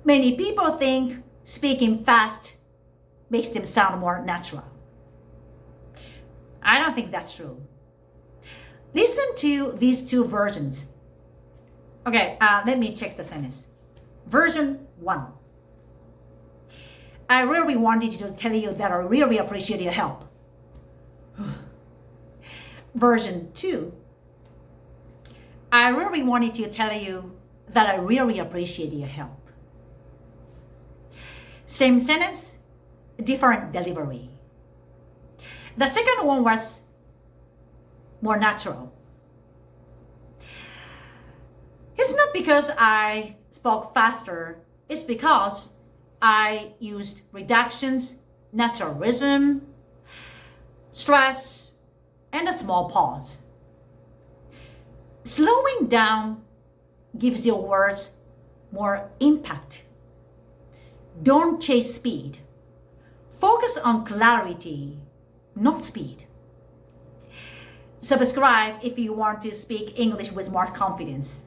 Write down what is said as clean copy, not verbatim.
Many people think speaking fast makes them sound more natural. I don't think that's true. Listen to these two versions. Okay, let me check the sentence. Version 1. I really wanted to tell you that I really appreciate your help. Version 2. I really wanted to tell you that I really appreciate your help. Same sentence, different delivery. The second one was more natural. It's not because I spoke faster, it's because I used reductions, natural rhythm, stress, and a small pause. Slowing down gives your words more impact. Don't chase speed. Focus on clarity, not speed. Subscribe if you want to speak English with more confidence.